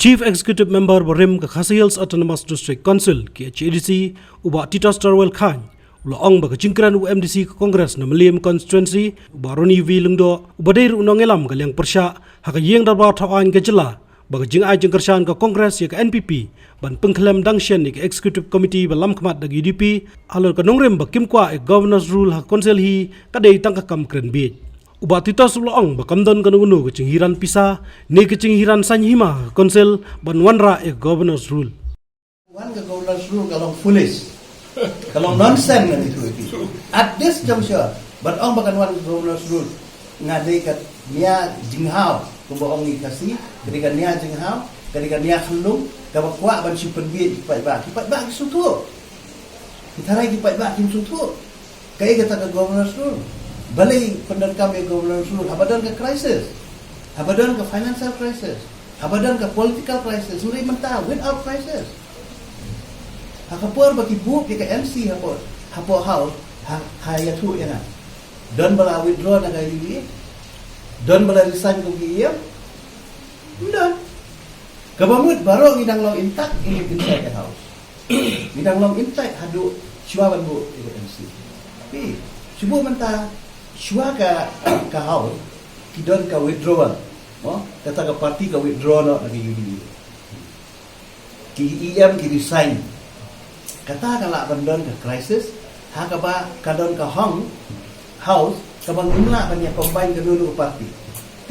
Chief Executive Member Barim ke Khasi Hills Autonomous District Council ke HADC uba Titos Darwell Khan ula ong ba kejingkran UMDC ke Kongres na Meliam Constituency uba Roni V Lungdo uba Dair Unong Elam ke Liang Persya haka yeng darba tawan ke jela ba kejing ai jengkersan ke Kongres ya ke NPP ban pengkelem dangsyen ke Executive Committee ba lam kemat dagi UDP alor ke nongrem ba kimkwa Governors Rule hak Konsel hi kadai tangkakam kren bit uba Titos ulang ba kamdon kanungunu ke cinghiran pisa ni ke cinghiran sanyhima Konsel ban wanra Governors Rule. One ke Governors Rule kalau foolish, kalau nonsense kan itu. At this juncture, but orang bahkan one Governors Rule ngadai kat nia jinghau, kumba orang ni kasih, ketika nia jinghau, ketika nia khelung, kabak kuat ban simpen biit kipat bak kisutu. Kita lagi kipat bak kisutu. Kaya kata ke Governors Rule, balik penderkam Governors Rule, habadan ke crisis, habadan ke financial crisis, habadan ke political crisis, mulai mentah without crisis. Hakapur bagi buk ke MC hapo house haya tu yana. Don bala withdraw na kay ini. Don bala resign ko giya. Don. Kabamut baro ngidang long intact inside the house. Ngidang long intact hadu syuaban bu ke MC. Tapi subuh mentah syua ka house kidon ka withdrawal. No, kata ka party ka withdraw no lagi yudi. Ki EM ki resign. Kata kalau bandon ke crisis, hakaba kadon ke house, kabang imla banyak combine ke dulu parti.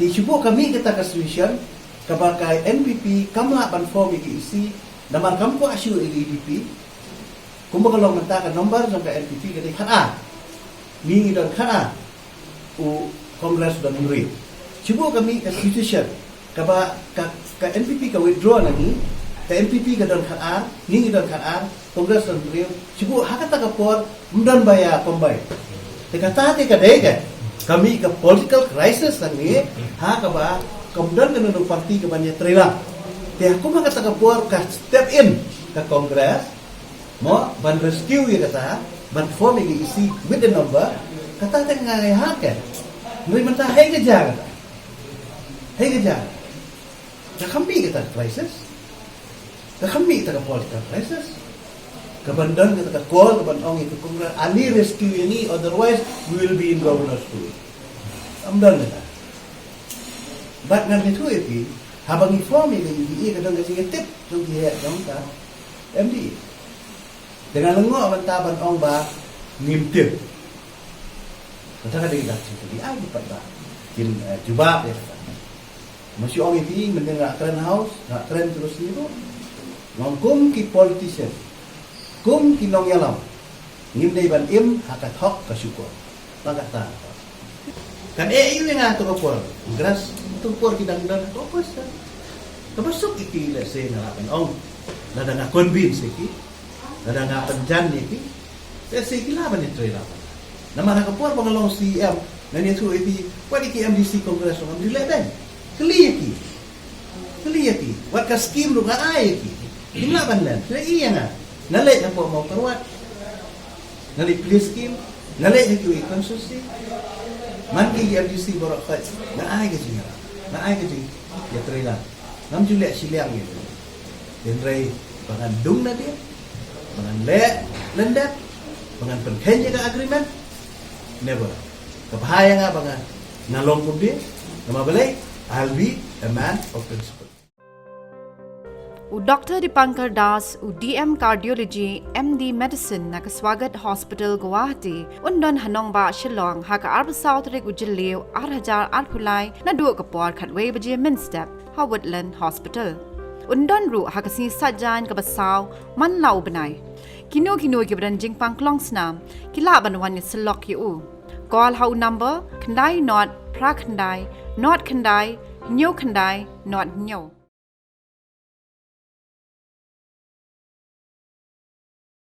Di cuba kami kita ke solution, kabakai NPP kamla ban form isi, namar kamko asyu EDP. Kumba kalau mentah ke nomor sampai NPP ke kana. Ni dan kana u Kongres dan Muri. Cuba kami ke solution, kaba ke NPP ke withdraw lagi. Ke NPP ke dan kana, ni dan kana Kongres dan Muri. Cuba hakata ke por mdan baya combine. Kata ke dega kami ke political crisis lagi hakaba kemudian ke nunu parti ke banyak terila. Te aku kata ke por ke step in ke Kongres mo ban rescue ya kata ban form isi with the number kata te ngai haken. Muri mentah hai kejar. Hai kejar. Kami kita crisis. Kami kita ke political crisis. Kebandan kita call kebandan itu Kongres ani rescue ini otherwise we will be in Governors Rule. Amdan kita. But ngan itu itu habang inform ini kadang kasi tip tu dia dong ta MD. Dengan lengok bantaban ong ba ngimtip. Kata kada kita di ai dapat ba. Kin jubab ya. Masih ong ini mendengar keren house, nak keren terus itu. Ngongkum ki politician. Kum kinong yalam. Ngim day ban im hakat hok kasyukur. Pagkata. Kan iyo nga to kapor. Gras to por kidang dan kopos. Kapasok iki let's say na lapan ong. Nada nga convince iki. Nada nga panjan iki. Let's say kilaban ni try lapan. Naman kapor pangalong CM nani to iti pwede ki MDC Congress ng diledan. Kli iki. Wat ka scheme lu nga ay iki. Kilaban lan. Iya nga. Nalay ang po mau karuat. Nalay police scheme. Nalay ang QA consultancy. Man ki MDC barakat. Naay ka siya. Naay ka siya. Yatray lang. Nam julek silang yun. Yan ray pangandung na din. Panganle. Landat. Pangan pangkenya ka agreement. Never. Kapahaya nga pangan nalong ko din. Namabalay. I'll be a man of principle. Dr. Dipankar Das, DM Cardiology, MD Medicine, Nakaswagat Hospital, Guwahati, Undon Hanongba, Shillong, Haka Arbasautric Ujilio, Arhajar Arpulai, Nadu Kapor, Katwe Baji Minstep, Howardland Hospital. Undon Ru, Hakasi Sajan, Kabasau, Man Lau Benai. Kino Gibran Jingpang Longsnam, Kilaban one is Silok Yu. Call how number, Kandai not, Prakandai, not Kandai, Nyo Kandai, not Nyo.